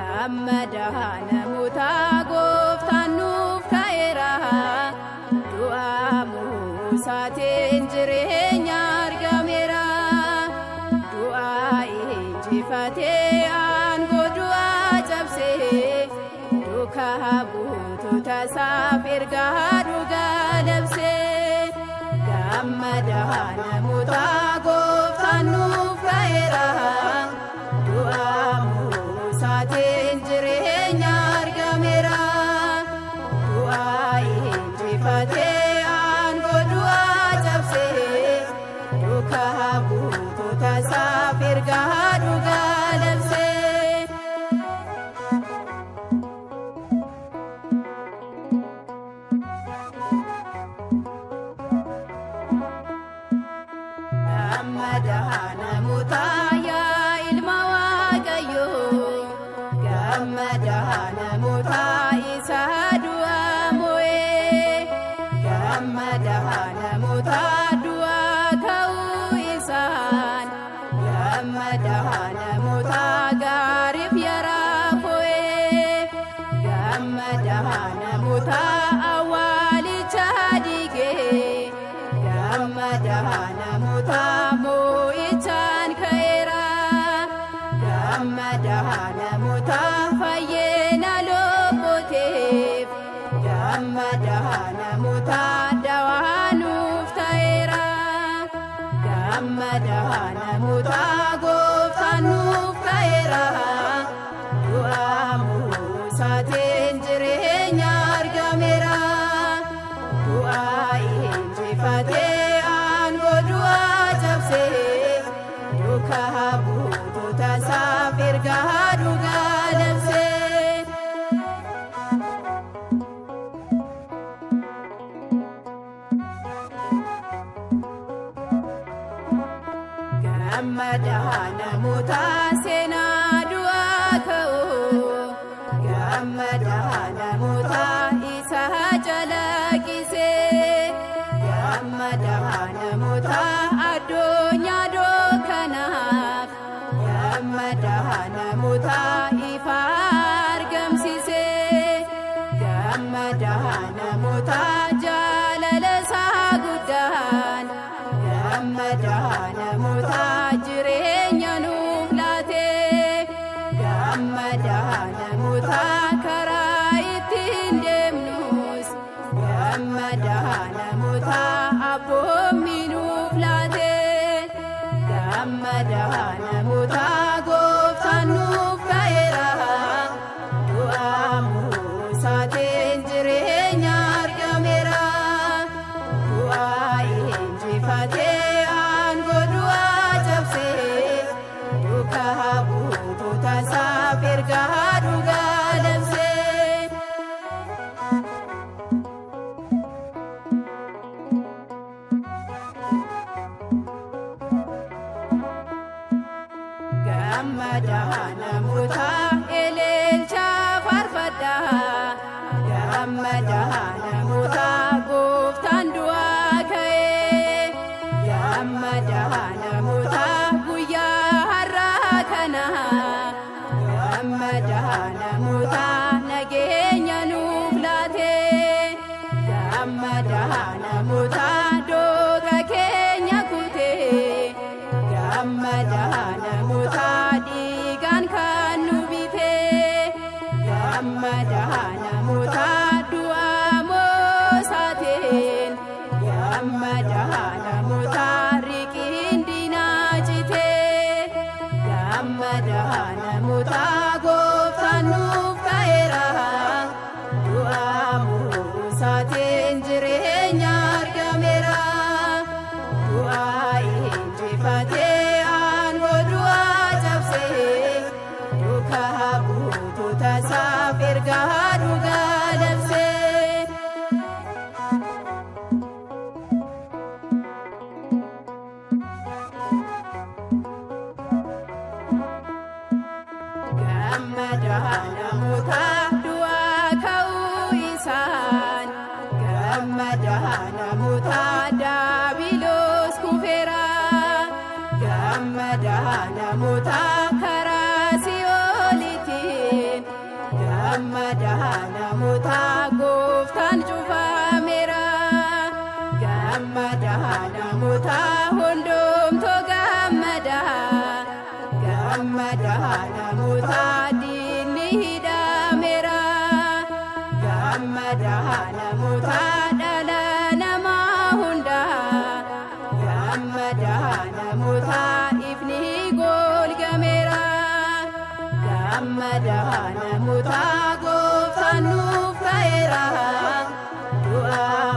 Gammadahana muta gooftaan nuuf ka'eera. Du'a Musaatiin jireenya argameera. Du'a injifatee aangoo du'aa cabsee duukaa buutota isaaf ergaa dhugaa labsee. Gammadahana muta gooftaan nuuf ka'eera. Du'a Musaatiin jireenya argameera. Du'a injifatee aangoo du'aa cabsee duukaa buutota isaaf ergaa dhugaa labsee. Gammadahana muta yaa ilma Waaqayyoo. Gammadahana muta isa du'a mo'ee. Gammadahana muta du'a ka'uu isaan. Gammadahana muta gaariif yaraa fo'ee. Gammadahana muta awwaalicha diigee. Gammadahana muta moo'ichaan ka'eera. Gammadahana muta fayyina lubbuutiif. Gammadahana muta dawaa nuuf ta'eera. Gammadahana muta gooftaan nuuf ka'eera. Du'a Musaatiin jireenya argameera. Du'a injifatee aangoo du'aa cabsee duukaa buutota isaaf ergaa dhugaa labsee. Gammadahana muta seenaa du'aa ka'uu. Gammadahana muta isa calaqqisee. Gammadahana muta addunyaa dukkanaaf. Gammadahana muta ifa argamsiisee. Gammadahana muta jaalala isaa guddaan. Gammadahana muta jireenya nuuf laatee. Gammadahana muta karaa ittiin deemnus. Gammadahana muta abboommii nuuf laatee. Gammadahana muta gooftaan nuuf ka'eera. Du'a Musaatiin jireenya argameera. Du'a injifatee aangoo du'aa cabsee duukaa buutota isaaf ergaa dhugaa labsee. Gammadahana muta eleelcha faarfadhaa. Gammadahana muta gooftaan du'aa ka'ee. Gammadahana muta guyyaa har'aa kana. Gammadahana muta nageenya nuuf laatee. Gammadahana muta dooga keenya kutee. Gammadahana muta dhiigaan kan nu bitee. Gammadahana muta du'a Musaatiin. Gammadahana muta riqiin diinaa citee. Gammadahana muta gooftaan nuuf ka'eera. Du'a Musaatiin jireenya argameera. Du'a injifatee aangoo du'aa cabsee duukaa buutota isaa namaaf ergaa dhugaa labsee. Gammada namoota du'aa ka'uu isaan, gammada namoota daabiloos kufeera, gammada namoota karaa Si'oolitiin, gammada namoota gooftaan cufameera, gammada namoota hundoomtoo gammada, gammada namoota diinni hidhameera, gammada namoota dhala namaa hunda, gammada namoota ifni golgameera, gammada namoota gooftaan nuuf ka'eera, du'aa